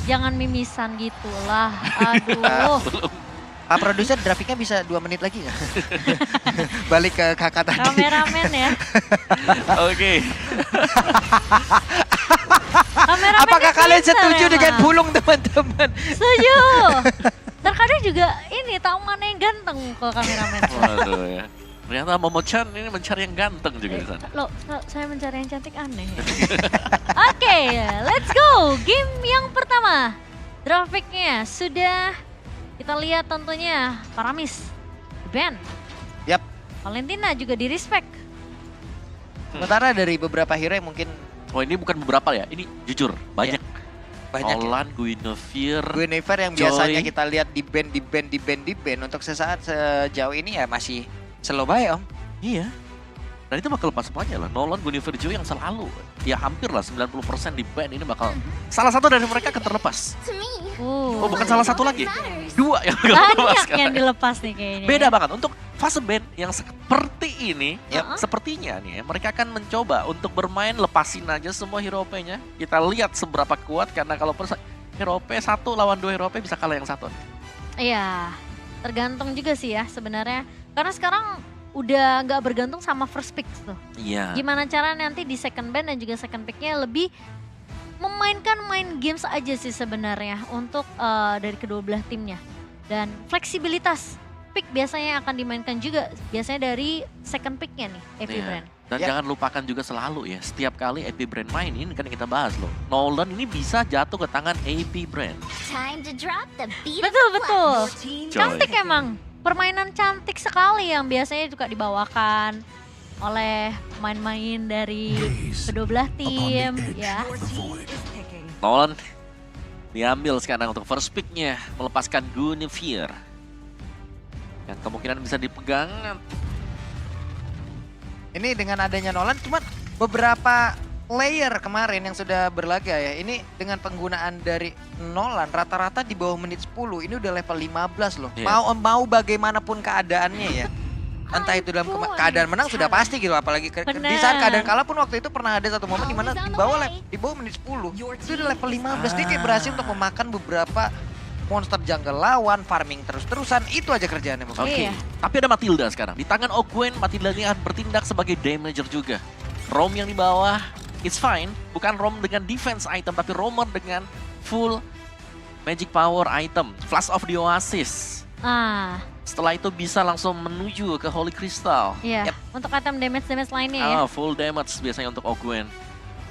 Jangan mimisan gitu lah. Aduh. Pak produser grafiknya bisa 2 menit lagi nggak? Balik ke kakak tadi. Kameramen ya. Oke. Kameramennya Apakah kalian pintar setuju emang. dengan Pulung teman-teman? Setuju. Terkadang juga ini tahu mana yang ganteng ke kameramen. Waduh ya. Ternyata Momo-chan ini mencari yang ganteng juga di sana. Loh, saya mencari yang cantik aneh ya. Oke, let's go. Game yang pertama. Grafiknya sudah kita lihat tentunya Paramis, Ben, Yap. Valentina juga di respect. Sementara dari beberapa hero yang mungkin Oh ini bukan beberapa ya, ini jujur banyak. banyak ya. Nolan, Guinevere, Guinevere yang Joy. biasanya kita lihat di band untuk sesaat sejauh ini ya masih slow bae om. Iya. Dan itu bakal lepas semuanya lah. Nolan, Guinevere, Joy yang selalu, ya hampir lah 90% di band ini bakal salah satu dari mereka akan terlepas. Oh bukan salah satu lagi, dua yang bakal terlepas Banyak yang sekarang. dilepas nih kayaknya. Beda banget untuk fase band yang seperti ini, Yap. sepertinya nih ya, mereka akan mencoba untuk bermain lepasin aja semua hero OP-nya. Kita lihat seberapa kuat karena kalau hero OP 1 lawan 2 hero OP bisa kalah yang satu. Iya, tergantung juga sih ya sebenarnya. Karena sekarang udah nggak bergantung sama first pick tuh. Iya. Gimana cara nanti di second band dan juga second picknya lebih memainkan main games aja sih sebenarnya untuk dari kedua belah timnya. Dan fleksibilitas pick biasanya akan dimainkan juga biasanya dari second picknya nih, AP Iya. Brand. Dan Ya. jangan lupakan juga selalu ya, setiap kali AP Brand main ini kan yang kita bahas loh. Nolan ini bisa jatuh ke tangan AP Brand. Time to drop the beat. Betul betul. Coy. Cantik emang. Permainan cantik sekali yang biasanya juga dibawakan oleh pemain-pemain dari kedua belah tim ya. Nolan diambil sekarang untuk first pick-nya, melepaskan Guinevere. Yang kemungkinan bisa dipegang. Ini dengan adanya Nolan cuman beberapa player kemarin yang sudah berlaga ya. Ini dengan penggunaan dari Nolan rata-rata di bawah menit 10. Ini udah level 15 loh. Iya. Mau bagaimanapun keadaannya ya. Entah itu dalam keadaan menang sudah pasti gitu, apalagi di saat keadaan kalah pun waktu itu pernah ada satu momen di mana di bawah menit 10. Itu udah level 15. Dia kayak berhasil untuk memakan beberapa monster jungle lawan, farming terus-terusan, itu aja kerjaannya. Oke, Iya. tapi ada Matilda sekarang. Di tangan Ogwen, Matilda ini akan bertindak sebagai damager juga. Rom yang di bawah, it's fine. Bukan Rom dengan defense item, tapi Romer dengan full magic power item. Flash of the Oasis. Ah, Setelah itu bisa langsung menuju ke Holy Crystal. iya. Yap. Untuk item damage lainnya ya. Full damage biasanya untuk Ogwen.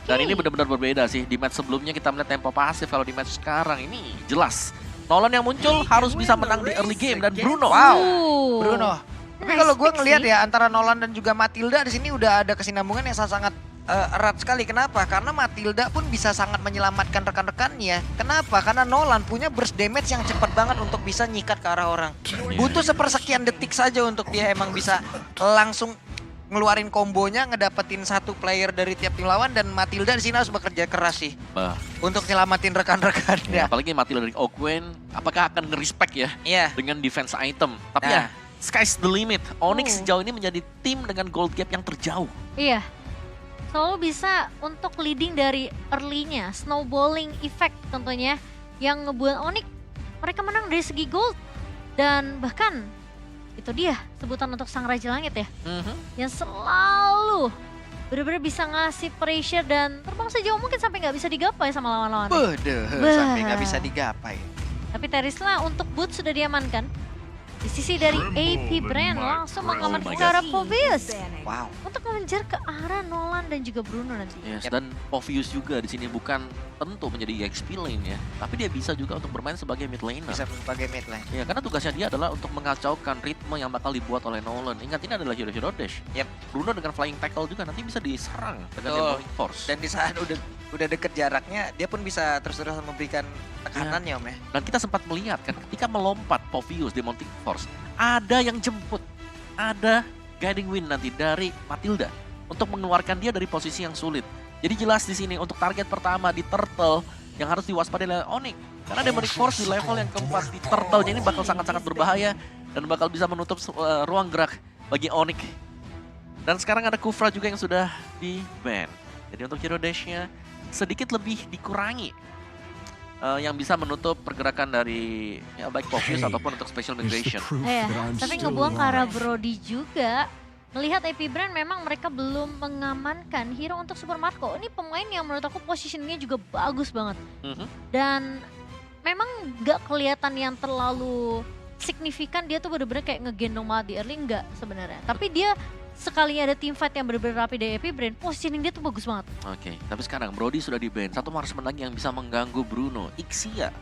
Dan Oke. ini benar-benar berbeda sih. Di match sebelumnya kita melihat tempo pasif, kalau di match sekarang ini jelas. Nolan yang muncul harus bisa menang di early game dan Bruno. Wow. Uh. Bruno. Tapi Nice kalau gue pick ngelihat sih. ya antara Nolan dan juga Matilda di sini udah ada kesinambungan yang sangat erat sekali. Kenapa? Karena Matilda pun bisa sangat menyelamatkan rekan-rekannya. Kenapa? Karena Nolan punya burst damage yang cepat banget untuk bisa nyikat ke arah orang. Butuh sepersekian detik saja untuk dia emang bisa langsung ngeluarin kombonya, ngedapetin satu player dari tiap tim lawan, dan Matilda di sini harus bekerja keras sih Bah, untuk nyelamatin rekan-rekannya. ya, apalagi Matilda dari Ogwen, apakah akan nge-respect ya Iya. dengan defense item. Tapi Nah. ya, sky's the limit. Onyx Oh. sejauh ini menjadi tim dengan gold gap yang terjauh. Iya. Selalu bisa untuk leading dari early-nya, snowballing effect tentunya yang ngebuat Onyx mereka menang dari segi gold. Dan bahkan itu dia sebutan untuk Sang Raja Langit ya, yang selalu benar-benar bisa ngasih pressure dan terbang sejauh mungkin sampai nggak bisa digapai sama lawan-lawan. Beuh, sampai nggak bisa digapai. Tapi Terisla untuk boot sudah diamankan. Di sisi dari AP Brand langsung mengamankan my ke arah God. Povius Wow. untuk mengejar ke arah Nolan dan juga Bruno nanti. Yes, Yep. dan Povius juga di sini bukan tentu menjadi EXP lane ya, tapi dia bisa juga untuk bermain sebagai mid laner. Bisa sebagai mid lane. Ya, karena tugasnya dia adalah untuk mengacaukan ritme yang bakal dibuat oleh Nolan. Ingat, ini adalah hero-hero dash. Yep. Bruno dengan flying tackle juga nanti bisa diserang dengan Betul. Demonic Force. Dan di saat udah deket jaraknya, dia pun bisa terus-terusan memberikan tekanannya om ya. Dan kita sempat melihat kan ketika melompat Povius Demonic Force, ada yang jemput, ada guiding wind nanti dari Matilda untuk mengeluarkan dia dari posisi yang sulit. Jadi jelas di sini untuk target pertama di Turtle yang harus diwaspadai oleh Onyx. Karena Demonic Force di level yang keempat di Turtle-nya ini bakal sangat-sangat berbahaya dan bakal bisa menutup ruang gerak bagi Onyx. Dan sekarang ada Kufra juga yang sudah di ban. Jadi untuk hero dash-nya sedikit lebih dikurangi. yang bisa menutup pergerakan dari ya, baik Povius ataupun untuk special migration. Tapi ngebuang ke arah Brody juga. Melihat AP Brand memang mereka belum mengamankan hero untuk Super Marco. Ini pemain yang menurut aku positioningnya juga bagus banget. Dan memang gak kelihatan yang terlalu signifikan, dia tuh bener-bener kayak ngegendong banget di early, enggak sebenarnya. Tapi dia sekalinya ada team fight yang bener-bener rapi dari AP Brand, positioning dia tuh bagus banget. Oke, tapi sekarang Brody sudah di-ban. Satu marksman lagi yang bisa mengganggu Bruno, Ixia.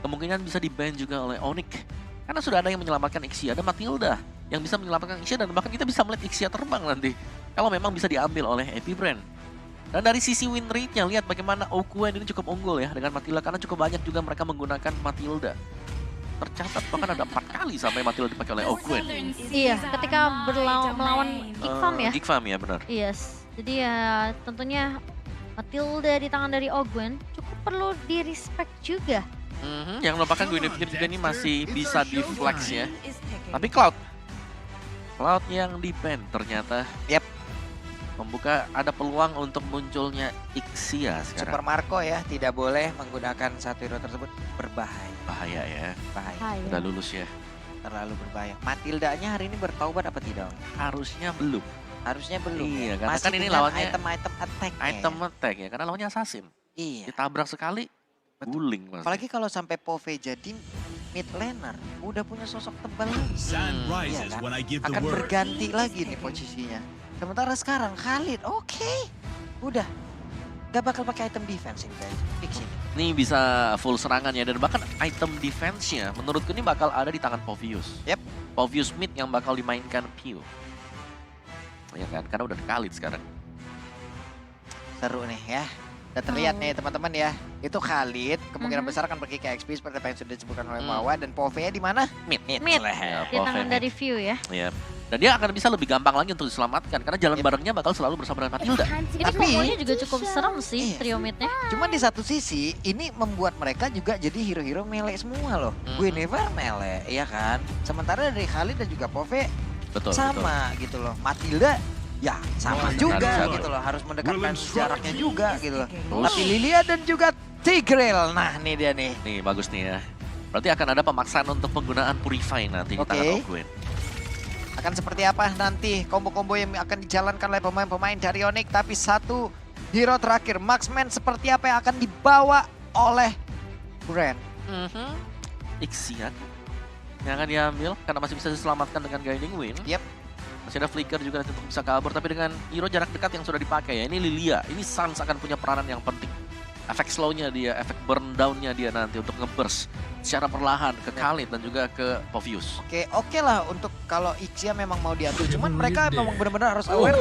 Kemungkinan bisa di-ban juga oleh Onyx. Karena sudah ada yang menyelamatkan Ixia, ada Matilda yang bisa menyelamatkan Ixia dan bahkan kita bisa melihat Ixia terbang nanti. Kalau memang bisa diambil oleh AP Brand. Dan dari sisi win rate-nya, lihat bagaimana Okuen ini cukup unggul ya dengan Matilda. Karena cukup banyak juga mereka menggunakan Matilda. Tercatat bahkan ada 4 kali sampai Matilda dipakai oleh Okuen. Iya, ketika melawan Geekfarm ya. Geekfarm ya, benar. Yes, jadi ya tentunya Matilda di tangan dari Ogwen cukup perlu di-respect juga. Yang merupakan Guinevere juga ini masih bisa di-flex ya. Tapi Cloud yang di-ban ternyata. Yep. Membuka ada peluang untuk munculnya Ixia sekarang. Super Marco ya, tidak boleh menggunakan satu hero tersebut, berbahaya. Bahaya ya, Bahaya, udah lulus ya. terlalu berbahaya. Matildanya hari ini bertaubat apa tidak? Harusnya belum. Harusnya belum. Iya, ya? karena Masih kan ini dengan lawannya item-item attack. Item attack ya, karena lawannya assassin. Iya. Ditabrak sekali, guling mas. Apalagi kalau sampai Pove jadi mid laner, udah punya sosok tebal lagi. Sun Iya rises kan? when I give the Akan word. berganti lagi nih posisinya. Sementara sekarang Khalid, oke, udah gak bakal pakai item defense ini guys, fix ini. Ini bisa full serangan ya, dan bahkan item defense-nya menurutku ini bakal ada di tangan Povius. Yep. Povius mid yang bakal dimainkan Pew. Ya kan, karena udah Khalid sekarang. Seru nih ya. Udah terlihat nih teman-teman ya. Itu Khalid kemungkinan besar akan pergi ke XP seperti apa yang sudah disebutkan oleh Mawa, dan Pove di mana? Mid. Mid. lah. Ya, Di tangan Pove dari View ya. Ya. Dan dia akan bisa lebih gampang lagi untuk diselamatkan karena jalan barengnya bakal selalu bersama dengan Matilda. Ini Tapi- kombonya juga cukup serem sih Iya. trio midnya. Cuman di satu sisi ini membuat mereka juga jadi hero-hero melee semua loh. Guinevere melee, ya kan? Sementara dari Khalid dan juga Pove Betul, betul. sama gitu loh. Matilda ya sama Harus juga sama. gitu loh. Harus mendekatkan Will jaraknya juga gitu loh. Terus. Tapi Lilia dan juga Tigreal. Nah ini dia nih. Nih bagus nih ya. Berarti akan ada pemaksaan untuk penggunaan Purify nanti di Oke. tangan Ogwen. Akan seperti apa nanti kombo-kombo yang akan dijalankan oleh pemain-pemain dari Onyx. Tapi satu hero terakhir, Marksman, seperti apa yang akan dibawa oleh Brand. Ixian yang akan diambil karena masih bisa diselamatkan dengan Guiding Wind. Yep. Masih ada Flicker juga nanti untuk bisa kabur, tapi dengan hero jarak dekat yang sudah dipakai ya. Ini Lilia, ini Sans akan punya peranan yang penting. Efek slow-nya dia, efek burn down-nya dia nanti untuk nge-burst secara perlahan ke Khalid dan juga ke Povius. Oke lah untuk kalau Ixia memang mau diambil. Cuman mereka memang benar-benar harus aware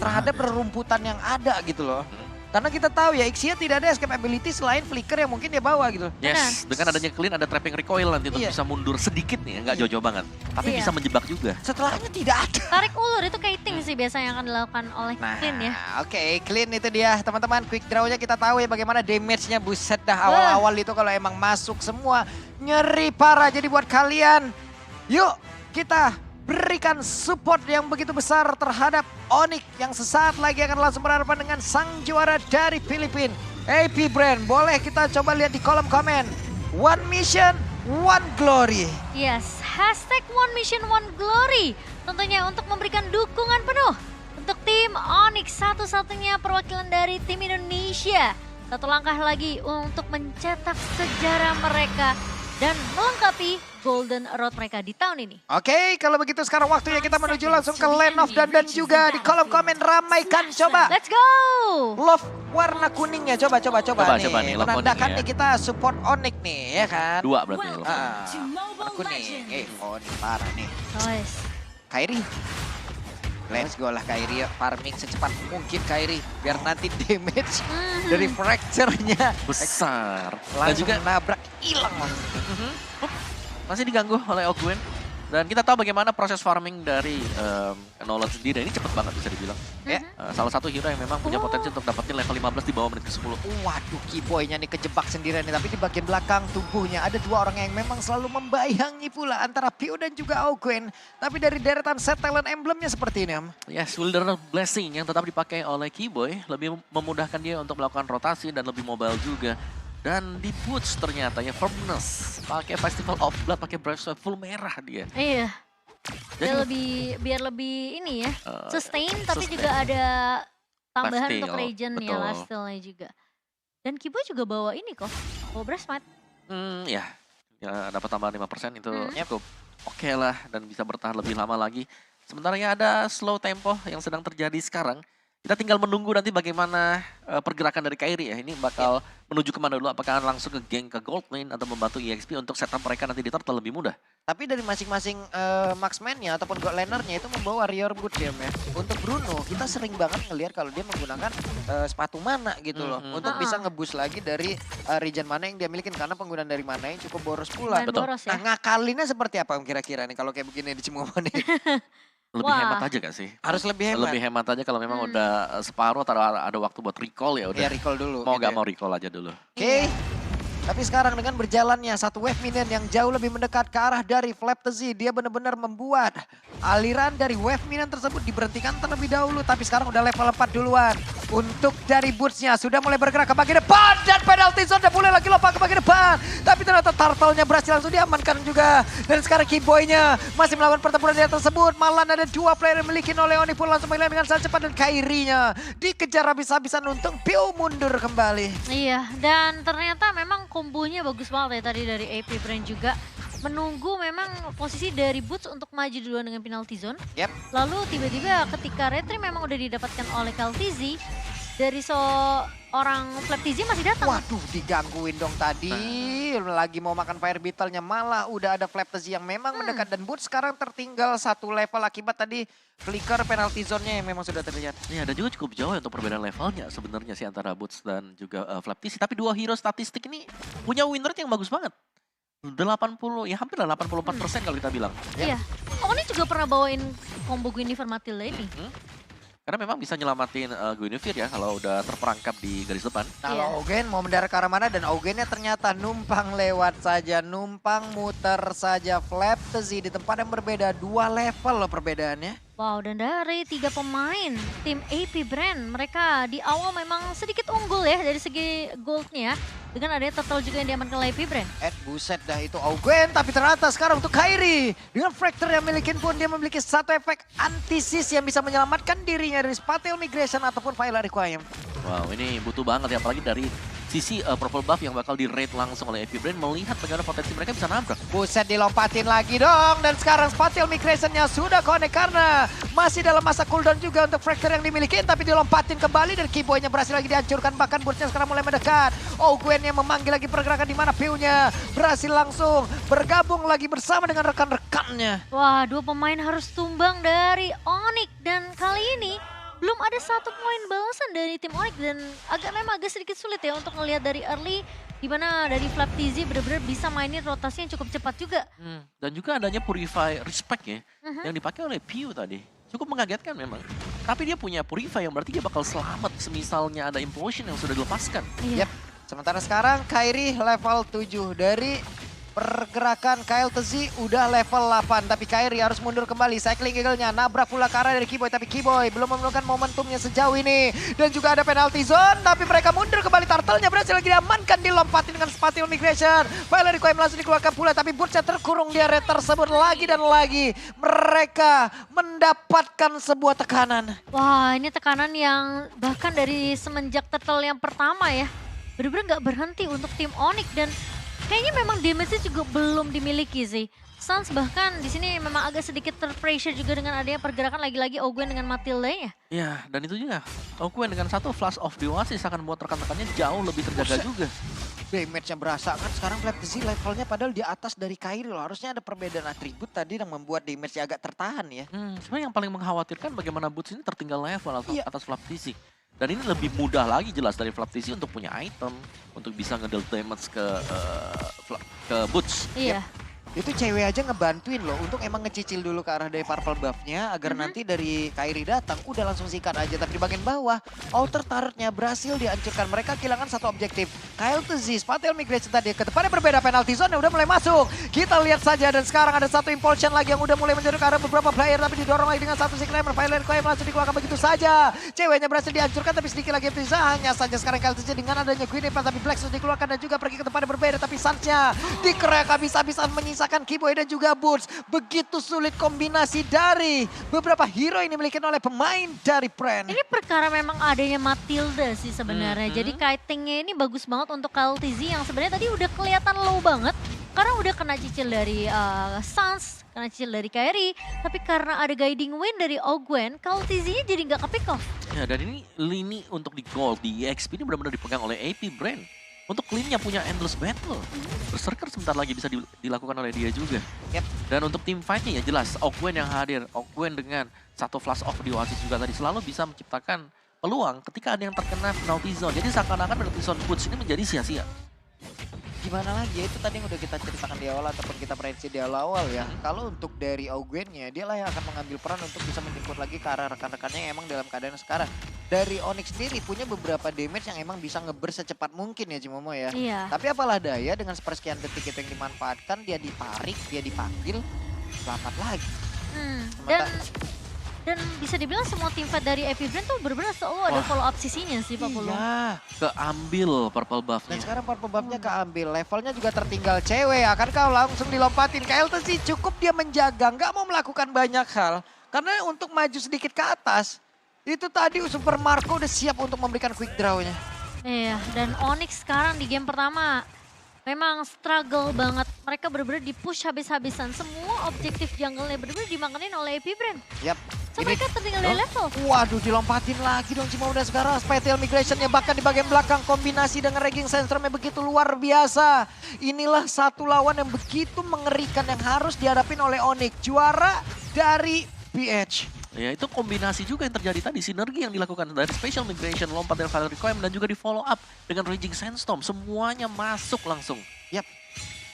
terhadap rerumputan yang ada gitu loh. Karena kita tahu ya Ixia tidak ada escape ability selain flicker yang mungkin dia bawa gitu. Yes, dengan adanya clean ada trapping recoil nanti untuk Iya. bisa mundur sedikit nih, nggak jauh-jauh banget. Tapi Iya. bisa menjebak juga. Setelahnya tidak ada. Tarik ulur itu kiting sih biasanya yang akan dilakukan oleh Clean ya. Oke, clean itu dia teman-teman. Quick draw-nya kita tahu ya bagaimana damage-nya, buset dah awal-awal itu kalau emang masuk semua nyeri parah. Jadi buat kalian, yuk kita berikan support yang begitu besar terhadap Onyx yang sesaat lagi akan langsung berhadapan dengan sang juara dari Filipina, AP Brand. Boleh kita coba lihat di kolom komen. One mission, one glory. Yes, hashtag One Mission One Glory. Tentunya untuk memberikan dukungan penuh untuk tim Onyx, satu-satunya perwakilan dari tim Indonesia. Satu langkah lagi untuk mencetak sejarah mereka dan melengkapi Golden Road mereka di tahun ini. Oke, kalau begitu sekarang waktunya kita menuju langsung ke Land of Dan, dan juga di kolom komen ramaikan coba. Let's go! Love warna kuningnya, coba Coba nih. nih, love Menandakan kuningnya. nih kita support Onyx nih, ya kan? Dua berarti. Ah, warna kuning. Onyx parah nih. Nice. Kairi. Let's go lah Kairi, farming secepat mungkin Kairi. Biar nanti damage dari fracture-nya Besar. Dan langsung juga nabrak, hilang langsung. masih diganggu oleh Ogwen. Dan kita tahu bagaimana proses farming dari Nolan sendiri. Ini cepet banget bisa dibilang. Ya. Salah satu hero yang memang punya potensi untuk dapetin level 15 di bawah menit ke-10. Waduh, Keyboy-nya nih kejebak sendirian nih. Tapi di bagian belakang tubuhnya ada dua orang yang memang selalu membayangi pula. Antara Pio dan juga Ogwen. Tapi dari deretan set talent emblemnya seperti ini, Am. Yes, Wilderness Blessing yang tetap dipakai oleh Keyboy. Lebih memudahkan dia untuk melakukan rotasi dan lebih mobile juga. Dan di Boots ternyata ya Firmness. Pakai Festival of Blood, pakai Brave Sweat full merah dia. Iya, Jadi biar lebih ini ya, sustain tapi sustain. juga ada tambahan untuk Lifesteal, regen ya, betul. lifesteal-nya juga. Dan Kibo juga bawa ini kok, bawa Breast Mat. Ya dapat tambahan 5% itu Hmm. cukup oke lah dan bisa bertahan lebih lama lagi. Sementara ya ada slow tempo yang sedang terjadi sekarang. Kita tinggal menunggu nanti bagaimana pergerakan dari Kairi ya. Ini bakal menuju kemana dulu? Apakah langsung ke geng ke gold lane atau membantu EXP untuk setup mereka nanti di turtle lebih mudah? Tapi dari masing-masing marksman-nya ataupun god laner-nya itu membawa warrior boot dia ya. Untuk Bruno, kita sering banget ngelihat kalau dia menggunakan sepatu mana gitu loh. Mhm. Untuk bisa ngeboost lagi dari regen mana yang dia milikin. Karena penggunaan dari mana yang cukup boros pula. Main betul. boros Nah ya. ngakalinnya seperti apa kira-kira nih kalau kayak begini di Cimomo nih? Lebih Wah. hemat aja gak sih? Harus lebih hemat. Lebih hemat aja kalau memang udah separuh atau ada waktu buat recall ya udah. Ya recall dulu. Mau gitu gak ya. mau recall aja dulu. Oke. Tapi sekarang dengan berjalannya satu wave minion yang jauh lebih mendekat ke arah dari Flaptasy, dia benar-benar membuat aliran dari wave minion tersebut diberhentikan terlebih dahulu. Tapi sekarang udah level 4 duluan. Untuk dari Boots-nya sudah mulai bergerak ke bagian depan. Dan penalty zone udah mulai lagi lompat ke bagian depan. Tapi ternyata turtle-nya berhasil langsung diamankan juga. Dan sekarang Keyboy-nya masih melawan pertempuran dia tersebut. Malah ada dua player yang memiliki Oleoni pun langsung menghilang dengan sangat cepat. Dan Kairi-nya dikejar habis-habisan, untung Piu mundur kembali. Iya, dan ternyata memang kombonya bagus banget ya tadi dari AP Brand juga. Menunggu memang posisi dari Boots untuk maju duluan dengan penalty zone. Yep. Lalu tiba-tiba ketika retry memang udah didapatkan oleh Kaltizi, dari seorang Flaptizi masih datang. Waduh, digangguin dong tadi. Lagi mau makan fire beetle-nya, malah udah ada Flaptasy yang memang mendekat. Dan Boots sekarang tertinggal satu level akibat tadi flicker penalty zone-nya yang memang sudah terlihat. Ya, dan juga cukup jauh ya untuk perbedaan levelnya sebenarnya sih antara Boots dan juga Flaptasy. Tapi dua hero statistik ini punya win rate yang bagus banget. 80, ya hampir lah 84% kalau kita bilang. Iya. Oh, ini juga pernah bawain combo Guinevere Matilda ini. Karena memang bisa nyelamatin Guinevere ya kalau udah terperangkap di garis depan. Nah, Iya. Augen mau mendarat ke arah mana dan Augennya ternyata numpang lewat saja, numpang muter saja. Flaptasy di tempat yang berbeda, 2 level loh perbedaannya. Wow, dan dari 3 pemain tim AP Brand, mereka di awal memang sedikit unggul ya dari segi goldnya. Dengan adanya turtle juga yang diamankan oleh AP Brand. Buset dah itu Augen, tapi ternyata sekarang untuk Kairi. Dengan Fracture yang milikin pun dia memiliki satu efek anti-sis yang bisa menyelamatkan dirinya dari Spatial Migration ataupun Viola Requiem. Wow, ini butuh banget ya, apalagi dari sisi purple buff yang bakal di-raid langsung oleh AP Brand, melihat bagaimana potensi mereka bisa nabrak. Buset, dilompatin lagi dong. Dan sekarang Spatial Migration-nya sudah connect karena masih dalam masa cooldown juga untuk Fracture yang dimiliki. Tapi dilompatin kembali dan Keyboy-nya berhasil lagi dihancurkan. Bahkan Burst-nya sekarang mulai mendekat. Ogwen yang memanggil lagi pergerakan di mana Piu-nya berhasil langsung bergabung lagi bersama dengan rekan-rekannya. Wah, 2 pemain harus tumbang dari Onyx. Dan kali ini belum ada satu poin balasan dari tim Onyx. Dan memang agak sedikit sulit ya untuk ngelihat dari early. Dimana dari Flaptasy benar-benar bisa mainin rotasi yang cukup cepat juga. Dan juga adanya Purify Respect ya, yang dipakai oleh Piu tadi. Cukup mengagetkan memang. Tapi dia punya Purify yang berarti dia bakal selamat semisalnya ada Implosion yang sudah dilepaskan. Iya. Yep. Sementara sekarang Kairi level 7 dari pergerakan Kaltizi udah level 8. Tapi Kairi harus mundur kembali. Cycling Eagle-nya nabrak pula ke arah dari Keyboy. Tapi Keyboy belum menemukan momentumnya sejauh ini. Dan juga ada penalty zone. Tapi mereka mundur kembali. Turtle-nya berhasil lagi diamankan. Dilompatin dengan Spatial Migration. Viola Requiem langsung dikeluarkan pula. Tapi Burst-nya terkurung di area tersebut lagi dan lagi. Mereka mendapatkan sebuah tekanan. Wah, ini tekanan yang bahkan dari semenjak turtle yang pertama ya. Bener-bener gak berhenti untuk tim Onyx. Dan kayaknya memang damage-nya juga belum dimiliki sih. Suns bahkan di sini memang agak sedikit terpressure juga dengan adanya pergerakan lagi-lagi Ogwen dengan Matilda-nya. Ya, dan itu juga. Ogwen dengan satu Flash of the Oasis akan membuat rekan-rekannya jauh lebih terjaga juga. Damage-nya berasa kan sekarang Flaptasy levelnya padahal di atas dari Kairi loh. Harusnya ada perbedaan atribut tadi yang membuat damage-nya agak tertahan ya. Sebenarnya yang paling mengkhawatirkan bagaimana Boots ini tertinggal level Iya. atas Flaptasy. Dan ini lebih mudah lagi jelas dari Flaptasy untuk punya item, untuk bisa ngedeal damage ke Boots. Iya. Itu cewek aja ngebantuin loh untuk emang ngecicil dulu ke arah dari purple buff-nya agar nanti dari Kairi datang udah langsung sikat aja. Tapi di bagian bawah outer turret-nya berhasil dihancurkan. Mereka kehilangan satu objektif. Kyle Tzy, Spatel Migration tadi ke depannya berbeda, penalty zone yang udah mulai masuk. Kita lihat saja dan sekarang ada satu impulsion lagi yang udah mulai menjadi ke arah beberapa player tapi didorong lagi dengan satu si Clemmer. Violet Coil langsung dikeluarkan begitu saja. Ceweknya berhasil dihancurkan tapi sedikit lagi Tiza. Hanya saja sekarang Kyle Tzy dengan adanya Green Apple tapi Black sudah dikeluarkan dan juga pergi ke depannya berbeda tapi Suns-nya dikerek habis-habisan menyisakan Keyboy dan juga Boots. Begitu sulit kombinasi dari beberapa hero ini dimiliki oleh pemain dari Brand. Ini perkara memang adanya Matilda sih sebenarnya. Jadi kitingnya ini bagus banget untuk Kyle Tzy yang sebenarnya tadi udah kelihatan low banget. Karena udah kena cicil dari Suns, kena cicil dari Kairi. Tapi karena ada guiding win dari Ogwen, Kyle Tzy-nya jadi nggak ke-pick off. Ya, dan ini lini untuk di gold, di EXP ini benar-benar dipegang oleh AP Brand. Untuk clean-nya punya endless battle. Berserker sebentar lagi bisa dilakukan oleh dia juga. Yep. Dan untuk tim fight-nya ya jelas, Ogwen yang hadir. Ogwen dengan satu flash off di Oasis juga tadi selalu bisa menciptakan peluang ketika ada yang terkena penalty zone. Jadi seakan-akan penalty zone push ini menjadi sia-sia. Gimana lagi ya, itu tadi yang udah kita ceritakan di awal ataupun kita prediksi di awal ya. Kalau untuk dari Ogwen-nya, dia lah yang akan mengambil peran untuk bisa menjemput lagi ke arah rekan-rekannya yang emang dalam keadaan sekarang. Dari Onyx sendiri punya beberapa damage yang emang bisa ngeburst secepat mungkin ya Cimomo ya. Iya. Tapi apalah daya dengan sepersekian detik itu yang dimanfaatkan, dia ditarik, dia dipanggil, selamat lagi. Dan bisa dibilang semua tim fight dari AP Brand tuh benar-benar selalu ada follow up sisinya sih Pak Polo. Iya. Keambil purple Dan buff-nya. sekarang purple buff-nya keambil, levelnya juga tertinggal cewek. Akankah langsung dilompatin? Kyle Tzy cukup dia menjaga, nggak mau melakukan banyak hal. Karena untuk maju sedikit ke atas, itu tadi Super Marco udah siap untuk memberikan quick draw-nya. Iya, dan Onyx sekarang di game pertama memang struggle banget. Mereka benar-benar di-push habis-habisan. Semua objektif jungle-nya benar-benar dimakanin oleh AP Brand. Yap. So mereka tertinggal dari level. Waduh, dilompatin lagi dong Cimomo dan sekarang Spatial Migration-nya bahkan di bagian belakang kombinasi dengan Raging Sandstorm-nya begitu luar biasa. Inilah satu lawan yang begitu mengerikan yang harus dihadapin oleh Onyx. Juara dari BH. Ya itu kombinasi juga yang terjadi tadi, sinergi yang dilakukan dari Special Migration, lompat dari Valerie Coim dan juga di follow up dengan Raging Sandstorm. Semuanya masuk langsung. Yap.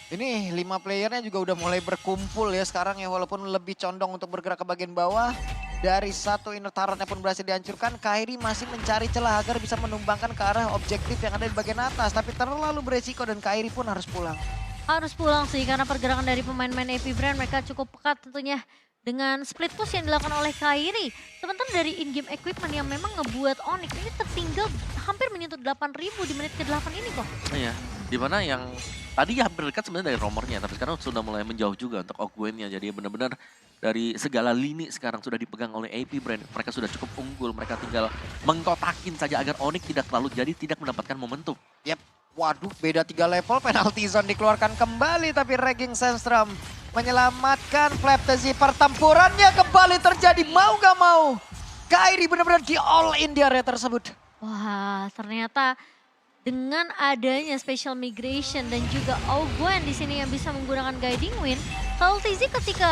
Ini 5 playernya juga udah mulai berkumpul ya sekarang ya, walaupun lebih condong untuk bergerak ke bagian bawah. Dari satu inner turret-nya pun berhasil dihancurkan, Kairi masih mencari celah agar bisa menumbangkan ke arah objektif yang ada di bagian atas. Tapi terlalu beresiko dan Kairi pun harus pulang. Harus pulang sih karena pergerakan dari pemain-pemain AP Brand mereka cukup pekat tentunya. Dengan split push yang dilakukan oleh Kairi. Sementara dari in-game equipment yang memang ngebuat Onyx ini tertinggal hampir menyentuh 8.000 di menit ke-8 ini kok. Iya, dimana yang tadi ya hampir dekat sebenarnya dari romernya, tapi sekarang sudah mulai menjauh juga untuk Ogwen-nya. Jadi benar-benar dari segala lini sekarang sudah dipegang oleh AP Brand. Mereka sudah cukup unggul, mereka tinggal mengkotakin saja agar Onyx tidak terlalu jadi tidak mendapatkan momentum. Yap. Waduh, beda 3 level, penalty zone dikeluarkan kembali tapi Raging Sandstorm menyelamatkan Flap Tzy. Pertempurannya kembali terjadi, mau gak mau. Kairi benar-benar di all in di area tersebut. Wah, ternyata dengan adanya Special Migration dan juga Ogwen di sini yang bisa menggunakan Guiding Wind, Kyle Tzy ketika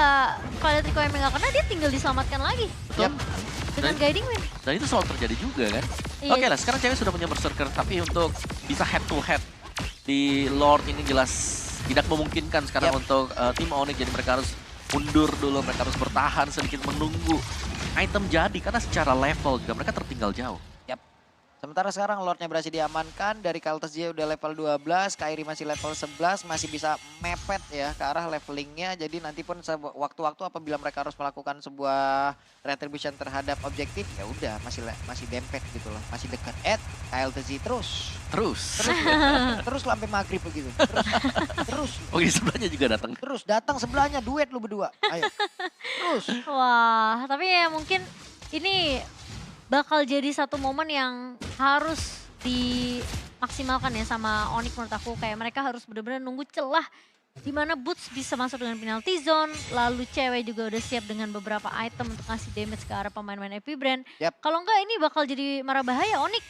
Violet Rico yang nggak kena dia tinggal diselamatkan lagi Betul. dengan Guiding Wind. Dan itu selalu terjadi juga kan. Iya. Oke lah, sekarang cewek sudah punya Berserker, tapi untuk bisa head to head di Lord ini jelas tidak memungkinkan sekarang untuk tim Onyx. Jadi mereka harus mundur dulu, mereka harus bertahan sedikit menunggu item jadi karena secara level juga mereka tertinggal jauh. Sementara sekarang Lordnya berhasil diamankan, dari Kyle Tzy udah level 12, Kairi masih level 11, masih bisa mepet ya ke arah levelingnya. Jadi nanti pun waktu-waktu apabila mereka harus melakukan sebuah retribution terhadap objektif, ya udah masih dempet gitu loh, masih dekat. Kyle Tzy terus sampai maghrib begitu. Terus. Oh di sebelahnya juga datang. Terus datang sebelahnya duet lu berdua. Ayo. Terus. Wah, tapi ya mungkin ini bakal jadi satu momen yang harus dimaksimalkan ya sama Onyx menurut aku. Kayak mereka harus benar-benar nunggu celah di mana Boots bisa masuk dengan penalty zone. Lalu cewek juga udah siap dengan beberapa item untuk ngasih damage ke arah pemain-pemain AP Brand. Kalau enggak ini bakal jadi marah bahaya Onyx.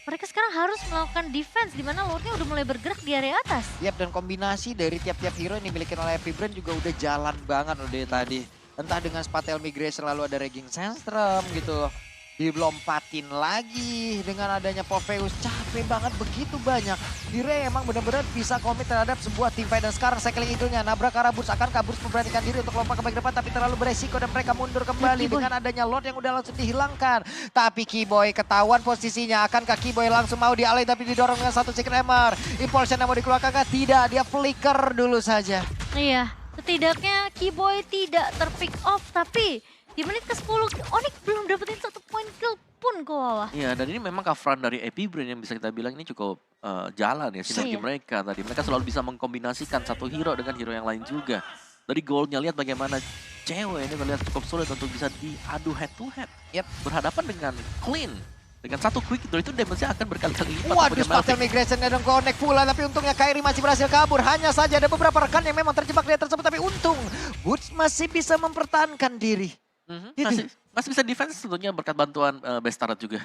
Mereka sekarang harus melakukan defense di mana Lordnya udah mulai bergerak di area atas. Dan kombinasi dari tiap-tiap hero yang dimiliki oleh AP Brand juga udah jalan banget loh dari tadi. Entah dengan Spatel Migration lalu ada Raging Sandstorm gitu loh. Dilompatin lagi dengan adanya Popheus. Capek banget, begitu banyak. Dire emang benar-benar bisa komit terhadap sebuah team fight. Dan sekarang Cycling Eagle-nya nabrak Karabus. Akan Karabus memberanikan diri untuk lompat ke bagian depan. Tapi terlalu beresiko dan mereka mundur kembali. Keyboy. Dengan adanya Lord yang udah langsung dihilangkan. Tapi Keyboy ketahuan posisinya. Akankah Keyboy langsung mau dialih tapi didorong dengan satu Secret Hammer. Impulsion yang mau dikeluarkan kah? Tidak, dia flicker dulu saja. Iya, setidaknya Keyboy tidak terpick off, tapi di menit ke-10 Onyx belum dapetin satu poin kill pun ke bawah. Iya, dan ini memang coveran dari AP Brain yang bisa kita bilang ini cukup jalan ya sinergi Iya. mereka tadi. Mereka selalu bisa mengkombinasikan satu hero dengan hero yang lain juga. Dari goalnya lihat bagaimana cewek ini terlihat cukup sulit untuk bisa diadu head to head. Yep. Berhadapan dengan Clean. Dengan satu quick draw itu damage-nya akan berkali-kali lipat. Waduh, kepada spatial Melting. migration dan connect pula. Tapi untungnya Kairi masih berhasil kabur. Hanya saja ada beberapa rekan yang memang terjebak di tersebut. Tapi untung Woods masih bisa mempertahankan diri. Gitu. Masih bisa defense tentunya berkat bantuan Bestarat juga.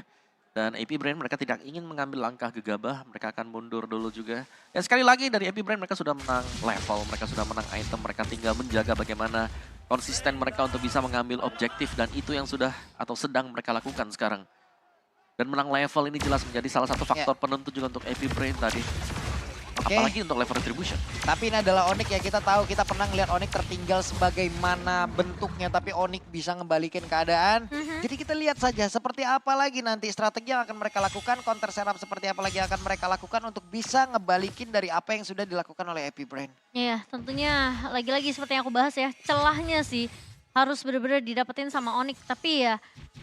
Dan AP Brain mereka tidak ingin mengambil langkah gegabah, mereka akan mundur dulu juga. Ya sekali lagi dari AP Brain mereka sudah menang level, mereka sudah menang item, mereka tinggal menjaga bagaimana konsisten mereka untuk bisa mengambil objektif dan itu yang sudah atau sedang mereka lakukan sekarang. Dan menang level ini jelas menjadi salah satu faktor penentu juga untuk AP Brain tadi. Oke. Apalagi untuk level retribution. Tapi ini adalah Onyx ya, kita tahu, kita pernah ngeliat Onyx tertinggal sebagaimana bentuknya. Tapi Onyx bisa ngebalikin keadaan. Jadi kita lihat saja seperti apa lagi nanti strategi yang akan mereka lakukan. Counter setup seperti apa lagi yang akan mereka lakukan untuk bisa ngebalikin dari apa yang sudah dilakukan oleh AP Brain. Iya, tentunya lagi-lagi seperti yang aku bahas ya, celahnya sih harus benar-benar didapetin sama Onyx. Tapi ya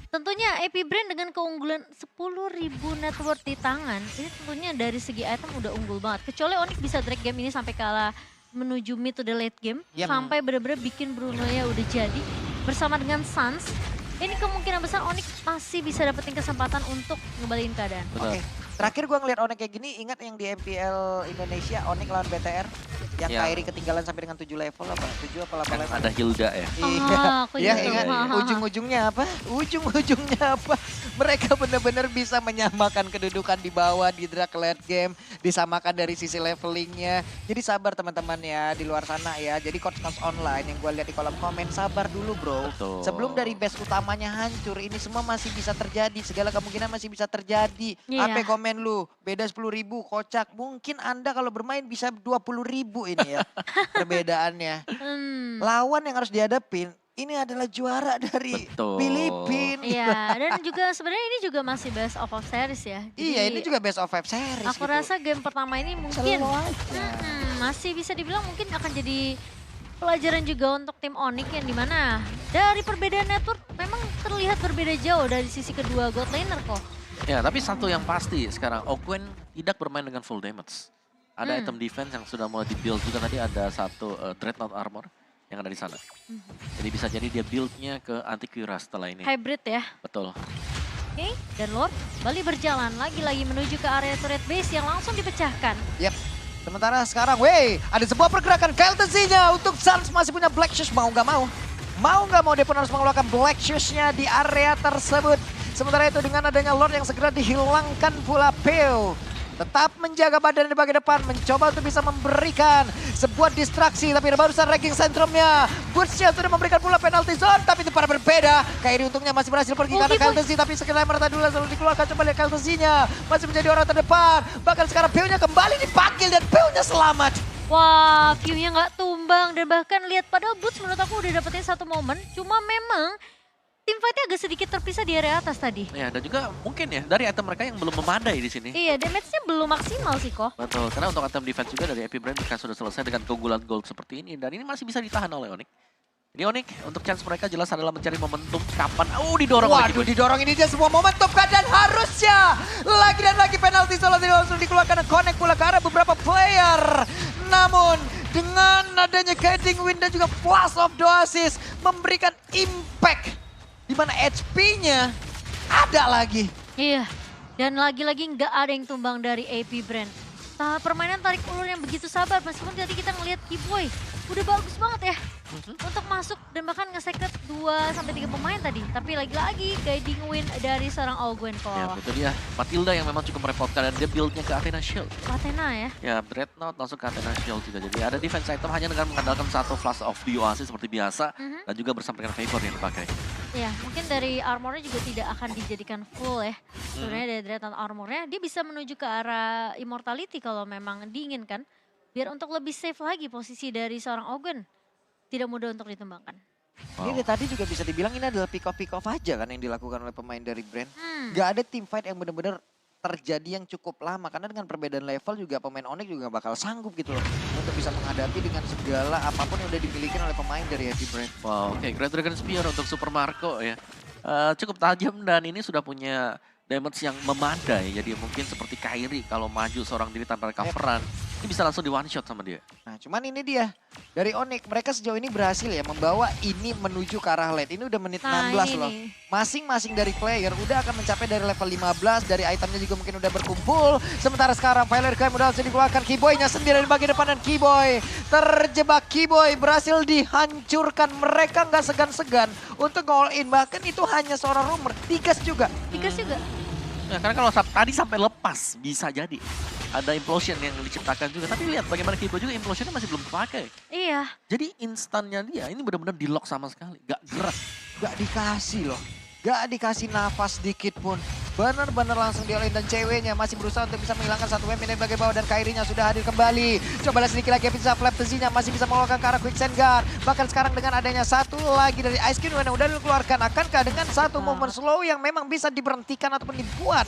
tentunya AP Brain dengan keunggulan 10.000 net worth di tangan, ini tentunya dari segi item udah unggul banget. Kecuali Onyx bisa drag game ini sampai kalah menuju mid to the late game. Yap. Sampai benar-benar bikin Bruno-nya udah jadi. Bersama dengan Suns, ini kemungkinan besar Onyx masih bisa dapetin kesempatan untuk ngebalikin keadaan. Betul. Oke, terakhir gua ngeliat Onyx kayak gini, ingat yang di MPL Indonesia, Onyx lawan BTR. Yang Ya. Kairi ketinggalan sampai dengan 7 level apa? 7 apa 8 Kan level? ada Hilda ya. Iya, aku ya, ingat tuh. ingat. Ha, ha, ha. Ujung-ujungnya apa? Ujung-ujungnya apa? Mereka benar-benar bisa menyamakan kedudukan di bawah di drag late game, disamakan dari sisi levelingnya. Jadi sabar teman-teman ya di luar sana ya. Jadi coach-coach online yang gue lihat di kolom komen, sabar dulu bro. Betul. Sebelum dari base utamanya hancur, ini semua masih bisa terjadi. Segala kemungkinan masih bisa terjadi. Iya. Apa komen lu? Beda 10.000, kocak. Mungkin Anda kalau bermain bisa 20.000 ini ya perbedaannya. Lawan yang harus dihadapin ini adalah juara dari Betul. Filipina. Iya, dan juga sebenarnya ini juga masih best of series ya. Iya, Jadi ini juga best of 5 series. aku gitu. rasa game pertama ini mungkin Slow aja. masih bisa dibilang mungkin akan jadi pelajaran juga untuk tim Onyx yang dimana dari perbedaan network memang terlihat berbeda jauh dari sisi kedua god laner kok. Ya, tapi satu yang pasti sekarang Ogwen tidak bermain dengan full damage. Ada item defense yang sudah mulai di-build juga tadi ada satu Dreadnought Armor yang ada di sana. Jadi bisa jadi dia build-nya ke anti-Cuirass setelah ini. Hybrid ya. Betul. Oke, dan Lord Bali berjalan lagi-lagi menuju ke area turret base yang langsung dipecahkan. Yap. Sementara sekarang, ada sebuah pergerakan Keltzy-nya untuk Suns masih punya Black Shoes, mau nggak mau. Mau nggak mau dia pun harus mengeluarkan Black Shoes-nya di area tersebut. Sementara itu dengan adanya Lord yang segera dihilangkan pula Peo. Tetap menjaga badan di bagian depan, mencoba untuk bisa memberikan sebuah distraksi. Tapi barusan ranking sentrumnya, Boots-nya sudah memberikan pula penalty zone. Tapi itu para berbeda, Kairi untungnya masih berhasil pergi karena Keltzy. Tapi sekedar merata dulu selalu dikeluarkan, coba lihat Keltzy-nya. Masih menjadi orang terdepan, bahkan sekarang Peo-nya kembali dipanggil dan Peo-nya selamat. Wah, view-nya nggak tumbang dan bahkan lihat padahal Boots menurut aku udah dapetin satu momen. Cuma memang tim fight-nya agak sedikit terpisah di area atas tadi. Ya, dan juga mungkin ya dari item mereka yang belum memadai di sini. Iya, damage-nya belum maksimal sih kok. Betul, karena untuk item defense juga dari AP Brand mereka sudah selesai dengan keunggulan gold seperti ini. Dan ini masih bisa ditahan oleh Onyx. Jadi Onyx untuk chance mereka jelas adalah mencari momentum kapan. Didorong lagi. Waduh, didorong ini dia sebuah momentum kan dan harusnya lagi dan lagi penalti solo langsung dikeluarkan dan connect pula ke arah beberapa player. Namun dengan adanya guiding wind dan juga flash of doasis memberikan impact di mana HP-nya ada lagi. Iya, dan lagi-lagi nggak ada yang tumbang dari AP Brand. Permainan tarik ulur yang begitu sabar, meskipun tadi kita ngelihat Keyboy udah bagus banget ya untuk masuk dan bahkan nge-secret 2-3 pemain tadi. Tapi lagi-lagi guiding win dari seorang Ogwen ke Ya, bawah. itu dia. Matilda yang memang cukup merepotkan dan dia build-nya ke Athena Shield. Athena ya. Ya, Dreadnought langsung ke Athena Shield juga. Jadi ada defense item hanya dengan mengandalkan satu flash of the Oasis seperti biasa. Dan juga bersama dengan favor yang dipakai. Ya, mungkin dari armornya juga tidak akan dijadikan full ya. Sebenarnya dari Dreadnought armornya, dia bisa menuju ke arah Immortality kalau memang diinginkan. Biar untuk lebih safe lagi posisi dari seorang Ogun. Tidak mudah untuk ditembangkan. Ini dari tadi juga bisa dibilang ini adalah pick off aja kan yang dilakukan oleh pemain dari Brand. Gak ada team fight yang benar-benar terjadi yang cukup lama. Karena dengan perbedaan level juga pemain Onyx juga bakal sanggup gitu loh. Untuk bisa menghadapi dengan segala apapun yang udah dimiliki oleh pemain dari Heavy Brand. Wow, oke, Great Dragon Spear untuk Super Marco ya. Cukup tajam dan ini sudah punya damage yang memadai. Jadi mungkin seperti Kairi kalau maju seorang diri tanpa coveran, ini bisa langsung di one shot sama dia. Nah cuman ini dia, dari Onyx mereka sejauh ini berhasil ya membawa ini menuju ke arah late. Ini udah menit 16 ini loh. nih. Masing-masing dari player udah akan mencapai dari level 15, dari itemnya juga mungkin udah berkumpul. Sementara sekarang Violet Crime udah langsung dikeluarkan, Keyboy-nya sendiri di bagian depan dan Keyboy terjebak. Keyboy berhasil dihancurkan, mereka nggak segan-segan untuk all in. Bahkan itu hanya seorang rumor, digas juga. Tigas juga. Ya, karena kalau tadi sampai lepas bisa jadi ada implosion yang diciptakan juga. Tapi lihat bagaimana Kibo juga implosionnya masih belum terpakai. Iya. Jadi instannya dia ini benar-benar di lock sama sekali, gak gerak. Gak dikasih loh. Gak dikasih nafas dikit pun. Bener-bener langsung diolahin dan ceweknya masih berusaha untuk bisa menghilangkan satu web ini bagai bawah dan Kairinya sudah hadir kembali. Coba lihat sedikit lagi bisa flap tesinya masih bisa mengeluarkan ke arah quicksand guard. Bahkan sekarang dengan adanya satu lagi dari Ice Queen yang udah dikeluarkan, akankah dengan satu movement slow yang memang bisa diberhentikan ataupun dibuat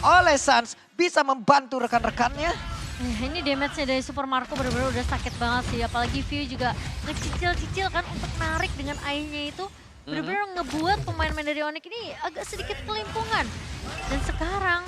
oleh Suns bisa membantu rekan-rekannya? Ini damage-nya dari Super Marco benar-benar udah sakit banget sih. Apalagi View juga ngecicil-cicil kan untuk narik dengan AI-nya itu. Benar-benar ngebuat pemain-pemain dari Onyx ini agak sedikit kelimpungan. Dan sekarang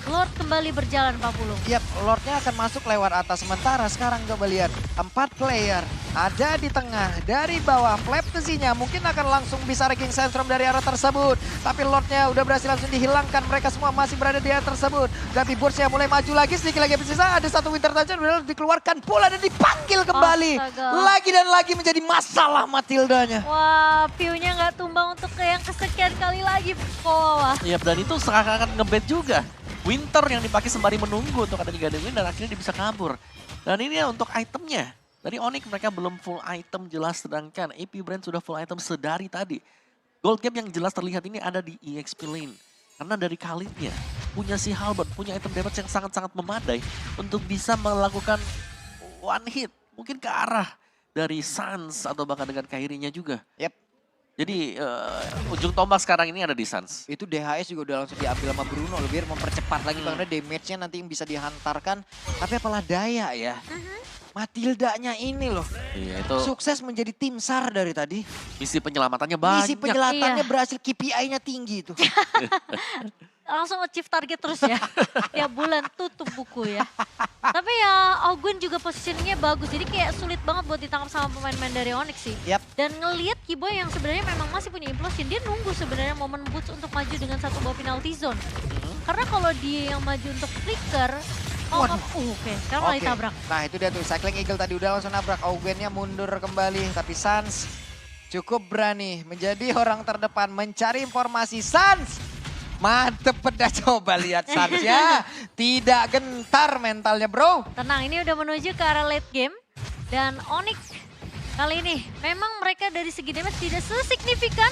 Lord kembali berjalan Pak Pulung. Yap, Lordnya akan masuk lewat atas. Sementara sekarang coba lihat, 4 player ada di tengah. Dari bawah, flap tesinya mungkin akan langsung bisa wrecking Sandstorm dari arah tersebut. Tapi Lordnya udah berhasil langsung dihilangkan. Mereka semua masih berada di arah tersebut. Tapi Burstnya mulai maju lagi, sedikit lagi bersisa. Ada satu Winter Touch udah dikeluarkan pula dan dipanggil kembali. Astaga. Lagi dan lagi menjadi masalah Matildanya. Wah, View-nya nggak tumbang untuk ke yang kesekian kali lagi. Wah. Iya, dan itu seakan-akan ngebet juga. Winter yang dipakai sembari menunggu untuk ada di Garden Win dan akhirnya dia bisa kabur. Dan ini ya untuk itemnya. Dari Onyx mereka belum full item jelas, sedangkan AP Brand sudah full item sedari tadi. Gold gap yang jelas terlihat ini ada di EXP lane. Karena dari Khalidnya punya si Halberd, punya item damage yang sangat-sangat memadai untuk bisa melakukan one hit. Mungkin ke arah dari Suns atau bahkan dengan Kairinya juga. Yap. Jadi ujung tombak sekarang ini ada di Suns. Itu DHS juga udah langsung diambil sama Bruno loh, biar mempercepat lagi karena damage-nya nanti yang bisa dihantarkan. Tapi apalah daya ya. Matildanya ini loh. Iya, itu Sukses menjadi tim SAR dari tadi. misi penyelamatannya banyak. Misi penyelatannya Iya. berhasil, KPI-nya tinggi itu. Langsung achieve target terus ya. Tiap bulan tutup buku ya. Tapi ya Ogun juga positioningnya bagus. Jadi kayak sulit banget buat ditangkap sama pemain-pemain dari Onyx sih. Yap. Dan ngelihat Keyboy yang sebenarnya memang masih punya implosion. Dia nunggu sebenarnya momen boots untuk maju dengan satu bawah penalty zone. Karena kalau dia yang maju untuk flicker. Waduh. Oke. Sekarang mulai Oke. tabrak. Nah itu dia tuh, Cycling Eagle tadi udah langsung nabrak. Augennya mundur kembali, tapi Suns cukup berani menjadi orang terdepan mencari informasi. Suns! Mantep pedas, coba lihat Suns ya. Tidak gentar mentalnya bro. Tenang, ini udah menuju ke arah late game. Dan Onyx kali ini memang mereka dari segi damage tidak sesignifikan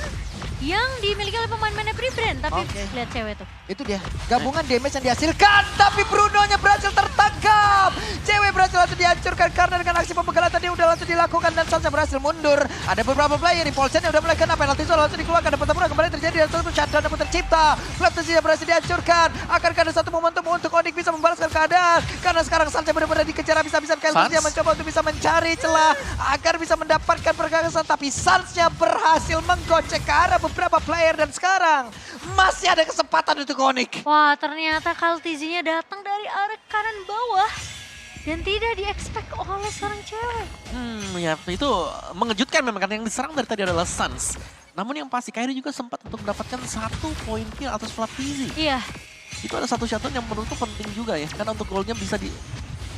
yang dimiliki oleh pemain-pemain Free Brand. Tapi Oke. lihat cewek tuh. Itu dia, gabungan damage yang dihasilkan. Tapi Bruno-nya berhasil tertangkap. Cewek berhasil langsung dihancurkan karena dengan aksi pembegalan tadi udah langsung dilakukan. Dan Sansa berhasil mundur. Ada beberapa player, Impulsion yang udah mulai kena penalty zone langsung dikeluarkan. Dan pertempuran kembali terjadi dan satu shutdown yang pun tercipta. Flap yang berhasil dihancurkan. Akankah ada satu momentum untuk Onyx bisa membalaskan keadaan. Karena sekarang Sansa benar-benar dikejar habis-habisan. Kyle dia mencoba untuk bisa mencari celah agar bisa mendapatkan pergagasan. Tapi Suns-nya berhasil menggocek ke arah beberapa player. Dan sekarang masih ada kesempatan untuk Onyx. Wah, ternyata Kaltizinya datang dari arah kanan bawah. Dan tidak di-expect oleh seorang cewek. Ya itu mengejutkan memang karena yang diserang dari tadi adalah Suns. Namun yang pasti Kairi juga sempat untuk mendapatkan 1 poin kill atas Flap Tizi. Iya. Itu ada satu shutdown yang menurutku penting juga ya. Karena untuk goalnya bisa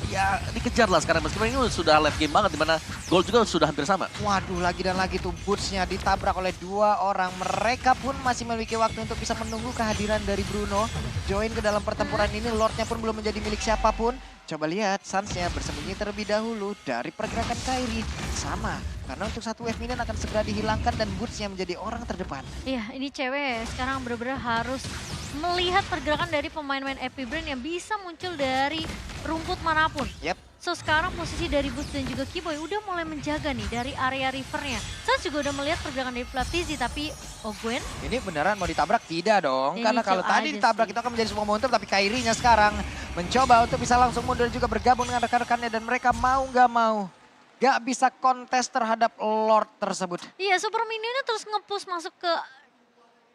ya dikejar lah sekarang. Meskipun ini sudah late game banget, dimana gol juga sudah hampir sama. Waduh, lagi dan lagi tuh bootsnya ditabrak oleh 2 orang. Mereka pun masih memiliki waktu untuk bisa menunggu kehadiran dari Bruno. Join ke dalam pertempuran ini, Lordnya pun belum menjadi milik siapapun. Coba lihat, Suns-nya bersembunyi terlebih dahulu dari pergerakan Kyrie. Sama, karena untuk satu wave minion akan segera dihilangkan dan bootsnya menjadi orang terdepan. Iya, ini cewek sekarang benar-benar harus melihat pergerakan dari pemain-pemain Epic Brain yang bisa muncul dari rumput manapun. Yep. So sekarang posisi dari Boots dan juga Kiboy udah mulai menjaga nih dari area rivernya. Suns juga udah melihat pergerakan dari Flaptizi, tapi Gwen Ini beneran mau ditabrak? Tidak dong, Ini karena kalau chill tadi aja ditabrak sih. itu akan menjadi sebuah momentum, tapi Kyrie-nya sekarang mencoba untuk bisa langsung mundur juga bergabung dengan rekan-rekannya dan mereka mau nggak mau gak bisa kontes terhadap Lord tersebut. iya, Super Minionnya terus nge-push masuk ke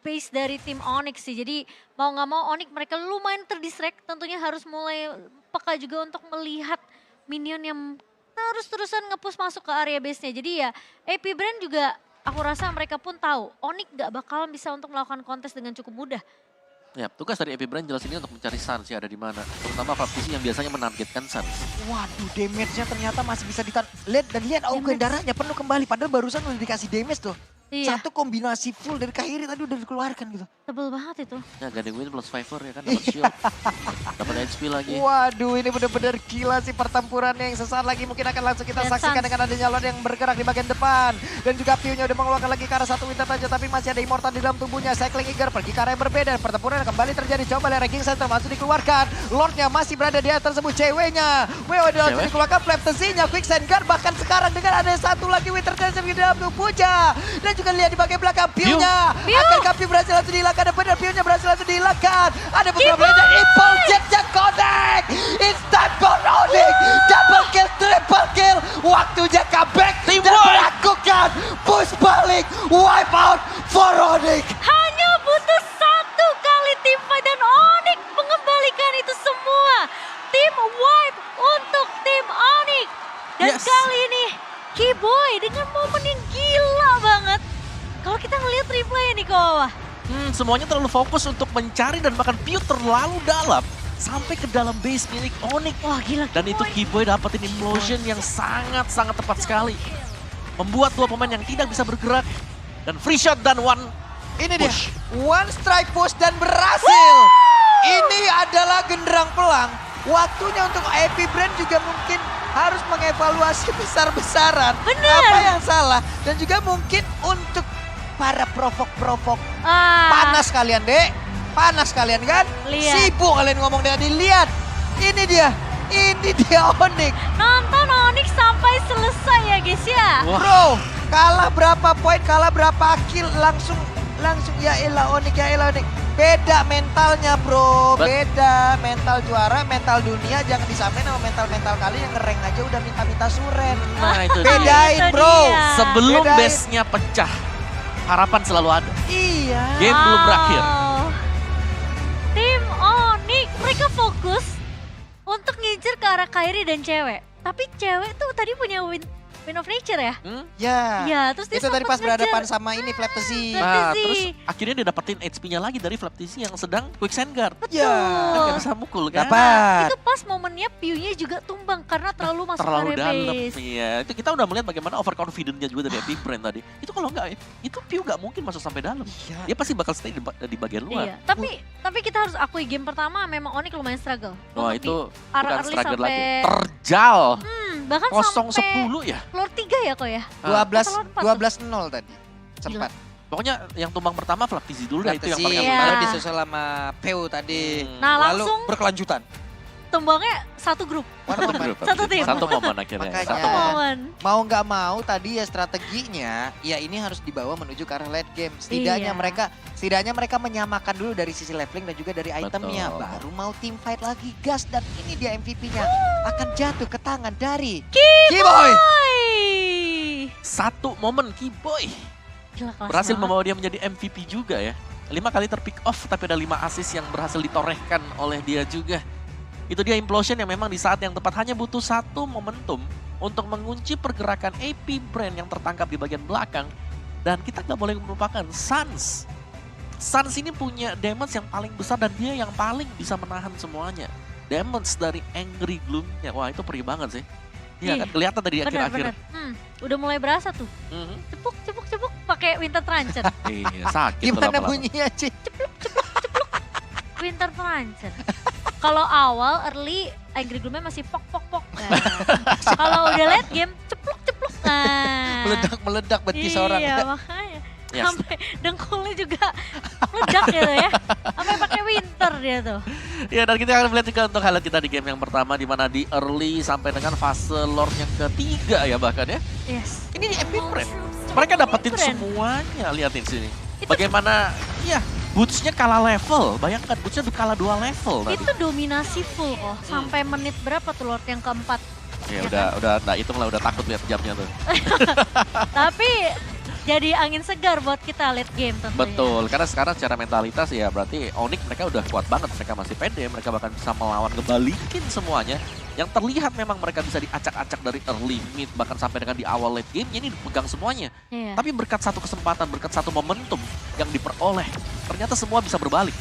base dari tim Onyx sih. Jadi mau nggak mau Onyx mereka lumayan terdistract. Tentunya harus mulai peka juga untuk melihat minion yang terus-terusan nge-push masuk ke area base-nya. Jadi ya Epic Brain juga aku rasa mereka pun tahu Onyx gak bakalan bisa untuk melakukan kontes dengan cukup mudah. Ya, tugas dari Epic Brain jelas ini untuk mencari Suns ya ada di mana. Terutama Flaptizi yang biasanya menargetkan Suns. Waduh, damage-nya ternyata masih bisa ditahan. Lihat dan lihat Augen darahnya penuh kembali, padahal barusan udah dikasih damage tuh. Iya, Satu kombinasi full dari Kyrie tadi udah dikeluarkan gitu. tebel banget itu. Ya, Guiding Wind plus Favor ya kan, dapat shield. Dapat HP lagi. Waduh, ini benar-benar gila sih pertempurannya yang sesaat lagi mungkin akan langsung kita Dan saksikan Suns. dengan adanya Lord yang bergerak di bagian depan. Dan juga Pio-nya udah mengeluarkan lagi ke arah satu winter saja, tapi masih ada Immortal di dalam tubuhnya. Cycling Eager pergi ke arah yang berbeda. Pertempuran kembali terjadi. Coba lihat ranking center masuk dikeluarkan. Lordnya masih berada di atas tersebut. Ceweknya. Weo langsung Cewek? dikeluarkan. Flaptizi-nya Quick Send Guard. Bahkan sekarang dengan ada satu lagi winter saja di dalam tubuhnya. Dan juga lihat di bagian belakang Pio-nya. Pio. Akankah Pio berhasil langsung dihilangkan? Dan benar Pio-nya berhasil langsung dihilangkan. Ada beberapa dan Impulse Jet-nya connect. It's time for Onyx. Double kill, triple kill. Waktunya comeback dan melakukan push balik. Wipe out for Onyx. Hanya butuh satu kali tim fight dan Onyx mengembalikan itu semua. Tim wipe untuk tim Onyx. Dan Yes. kali ini Kiboy dengan momen yang gila banget. Kalau kita ngelihat replay nih ke bawah. Semuanya terlalu fokus untuk mencari dan bahkan Pio terlalu dalam. Sampai ke dalam base milik Onyx. Wah gila Dan itu Kiboy dapetin implosion yang sangat-sangat tepat sekali. Membuat 2 pemain yang tidak bisa bergerak. Dan free shot dan one Ini dia. push. One strike push dan berhasil. Ini adalah genderang pelang. Waktunya untuk Epic Brain juga mungkin harus mengevaluasi besar-besaran. Bener. Apa yang salah. Dan juga mungkin untuk para provok-provok. Panas kalian, Dek. Panas kalian kan? Lihat. Sibuk kalian ngomong dengan dilihat. Ini dia. Ini dia Onyx. Nonton Onyx sampai selesai ya guys ya. Wah. Bro, kalah berapa poin, kalah berapa kill langsung ya elah Onyx, ya elah Onyx. Beda mentalnya bro, beda mental juara, mental dunia jangan disamain sama mental-mental kalian yang ngereng aja udah minta-minta suren. Nah itu dia. Bedain Itu bro. dia. Sebelum Bedain. base-nya pecah, harapan selalu ada. Iya. Game belum berakhir. Wow. Tim Onyx mereka fokus untuk ngincer ke arah Kyrie dan cewek. Tapi cewek tuh tadi punya win of nature ya. Ya. Ya, terus dia Itu tadi sempat pas berhadapan ngejar. sama ini Flaptizi. Flap- Nah, Flaptizi. terus akhirnya dia dapetin HP-nya lagi dari Flaptizi yang sedang quick send guard. Ya. Kan gak bisa mukul kan? Dapat. Itu pas momennya Pio-nya juga tumbang karena terlalu masuk Terlalu area dalam. base. Iya, itu kita udah melihat bagaimana overconfident-nya juga dari Epic Brain tadi. Itu kalau enggak, itu Pio gak mungkin masuk sampai dalam. Iya. Dia pasti bakal stay di bagian Iya, luar. tapi kita harus akui game pertama memang Onyx lumayan struggle. Wah Untuk itu di arah bukan early struggle lagi. sampai- Terjal. bahkan sampai 0-10 ya. floor 3 ya kok ya. 12-0 tadi. Sempat. Pokoknya yang tumbang pertama Flaptizi dulu dah, itu yang paling Iya. Baru menarik. disusul sama Peu tadi. Nah, Lalu langsung berkelanjutan. tumbangnya satu grup. Satu tim. Satu momen akhirnya. Makanya. Satu momen. Momen. Mau nggak mau tadi ya strateginya ya ini harus dibawa menuju ke arah late game. Setidaknya Iya. mereka menyamakan dulu dari sisi leveling dan juga dari itemnya. Betul. Baru mau team fight lagi gas dan ini dia MVP-nya akan jatuh ke tangan dari Boy. Kiboy. Satu momen Kiboy Gila kelas berhasil banget. membawa dia menjadi MVP juga ya. 5 kali terpick off tapi ada 5 assist yang berhasil ditorehkan oleh dia juga. Itu dia implosion yang memang di saat yang tepat hanya butuh satu momentum untuk mengunci pergerakan AP Brain yang tertangkap di bagian belakang. Dan kita nggak boleh melupakan Suns. Suns ini punya damage yang paling besar dan dia yang paling bisa menahan semuanya. damage dari Angry Gloom-nya. Wah itu perih banget sih. Iya. Iya kan, kelihatan tadi di akhir-akhir. Benar-benar. Udah mulai berasa tuh. Mhm. Cepuk pakai Winter Trancher. Iya, sakit tuh Gimana lama-lama. bunyinya, Ci? Winter Trancher. Kalau awal early Angry Gloom-nya masih pok. Nah, kalau udah late game cepluk. Nah. Meledak betis orang. Iya, makanya. Yes. Sampai dengkulnya juga meledak gitu ya. Sampai pakai winter dia tuh. Ya, dan kita akan melihat juga untuk highlight kita di game yang pertama, di mana di early sampai dengan fase Lord yang ketiga ya bahkan ya. Yes. Ini di Epic Brand. Mereka dapetin Brand. semuanya, liatin sini. Itu- Bagaimana, ya Boots-nya kalah level. Bayangkan Boots-nya kalah 2 level tadi. Itu dominasi full kok. Sampai menit berapa tuh Lord yang keempat. Ya ya udah nah hitung lah, udah takut lihat jamnya tuh. Tapi jadi angin segar buat kita late game tentunya. Betul, karena sekarang secara mentalitas ya berarti Onyx mereka udah kuat banget, mereka masih pede, mereka bahkan bisa melawan, ngebalikin semuanya. Yang terlihat memang mereka bisa diacak-acak dari early, mid, bahkan sampai dengan di awal late game, ini dipegang semuanya. Iya. Tapi berkat satu kesempatan, berkat satu momentum yang diperoleh, ternyata semua bisa berbalik.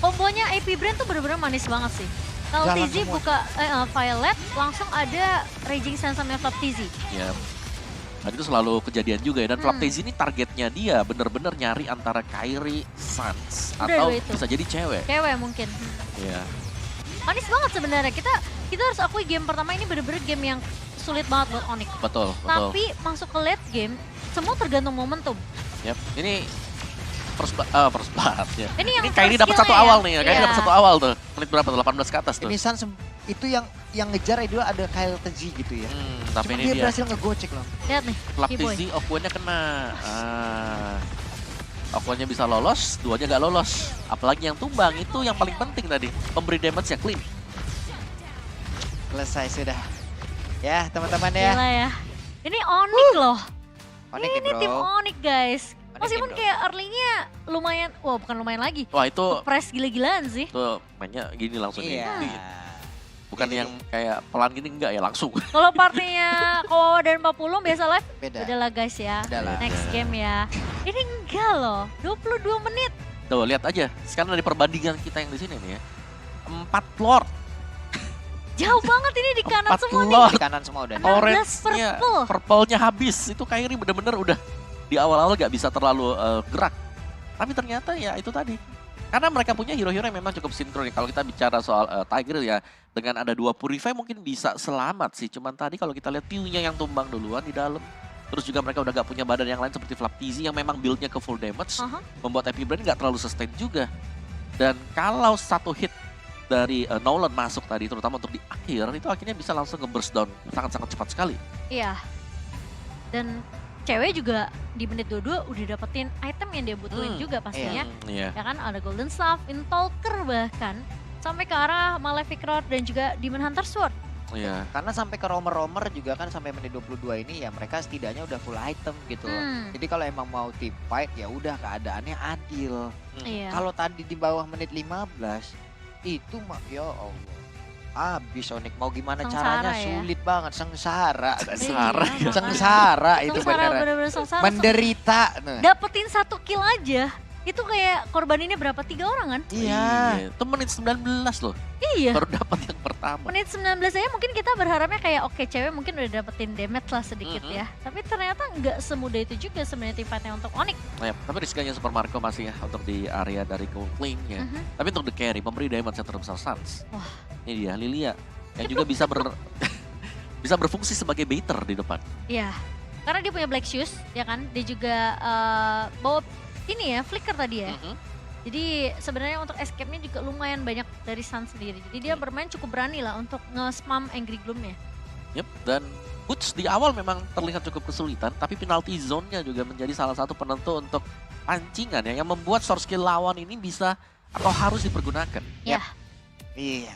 Kombonya AP Brand tuh bener-bener manis banget sih. Kalau Jalan TZ semua. buka Violet, langsung ada Raging Sandstorm-nya Flap TZ. Ya, dan itu selalu kejadian juga ya. Dan Flaptaze ini targetnya dia bener-bener nyari antara Kairi, Sans, Udah atau dua itu. bisa jadi cewek. Cewek mungkin. Ya, Manis banget sebenarnya. Kita harus akui game pertama ini bener-bener game yang sulit banget buat Onyx. betul. Tapi masuk ke late game, semua tergantung momentum. Yep. Ini first blood ya. Ini yang Kairi first dapat satu skill-nya awal ya. nih, Kairi Iya. dapat satu awal tuh. Menit berapa tuh? 18 ke atas tuh. Ini Sans itu yang ngejar itu ada Kyle Teji gitu ya. Tapi Cuma ini dia dia. berhasil ngegocek loh. Lihat nih, Keyboy. Flaptaze, Okuannya kena. Okuannya bisa lolos, duanya gak lolos. Apalagi yang tumbang, itu yang paling penting tadi. Pemberi damage yang clean. Selesai sudah. Ya teman-teman ya. Gila ya. Ini Onyx loh. Onyx ya, Ini bro. tim Onyx guys. Onyx Meskipun ya, bro. kayak early-nya lumayan, wah bukan lumayan lagi. Wah itu Press gila-gilaan sih. tuh mainnya gini langsung nih. Iya. Bukan yang kayak pelan gini, enggak ya langsung. Kalau partinya Kawawa dan 40 biasa live, Beda. udahlah guys ya. Udahlah. Next game ya. Ini enggak loh, 22 menit. Tuh lihat aja, sekarang dari perbandingan kita yang di sini nih ya. 4 Lord, Jauh banget ini di kanan 4 semua nih. Lord, Di kanan semua udah. 16 orange-nya, purple. purple-nya habis. Itu Kairi bener-bener udah di awal-awal gak bisa terlalu gerak. Tapi ternyata ya itu tadi. Karena mereka punya hero-hero yang memang cukup sinkron. Kalau kita bicara soal Tiger ya, dengan ada 2 Purify mungkin bisa selamat sih. Cuman tadi kalau kita lihat Piu-nya yang tumbang duluan di dalam. Terus juga mereka udah gak punya badan yang lain seperti Flaptaze yang memang build-nya ke full damage. Aha. Membuat Epic Brand gak terlalu sustain juga. Dan kalau satu hit dari Nolan masuk tadi, terutama untuk di akhir, itu akhirnya bisa langsung nge-burst down sangat-sangat cepat sekali. Iya. Dan cewek juga di menit 22 udah dapetin item yang dia butuhin juga pastinya. Iya. Ya kan ada Golden Staff, Intalker bahkan. Sampai ke arah Malefic Rod dan juga Demon Hunter Sword. Iya. Karena sampai ke romer-romer juga kan sampai menit 22 ini ya mereka setidaknya udah full item gitu loh. Jadi kalau emang mau team fight ya udah keadaannya adil. Iya. Kalau tadi di bawah menit 15 itu mah ya Allah. Abis Onyx mau gimana Sengsara caranya ya. sulit banget sengsara. Sengsara. Iya, makanya. Sengsara itu Sengsara, beneran. bener-bener sengsara. Menderita. Nah. Dapetin 1 kill aja. Itu kayak korbaninnya berapa? 3 orang kan? Iya. Itu menit 19 loh. Iya. Baru dapat yang pertama. Menit 19 aja mungkin kita berharapnya kayak oke cewek mungkin udah dapetin damage lah sedikit Mhm. ya. Tapi ternyata nggak semudah itu juga sebenarnya tim fight-nya untuk Onyx. Nah, ya, tapi riskanya Super Marco masih ya untuk di area dari gold lane-nya. Mhm. Tapi untuk the carry, pemberi damage yang terbesar Sans. Wah. Ini dia, Lilia. Yang juga bisa bisa berfungsi sebagai baiter di depan. Iya. Karena dia punya black shoes ya kan. Dia juga bawa ini ya flicker tadi ya. Mhm. Jadi sebenarnya untuk escape-nya juga lumayan banyak dari Sun sendiri. Jadi dia bermain cukup berani lah untuk nge-spam Angry Gloom-nya. Yep, dan Boots di awal memang terlihat cukup kesulitan, tapi penalty zone-nya juga menjadi salah satu penentu untuk pancingan ya, yang membuat source skill lawan ini bisa atau harus dipergunakan. Ya. Iya.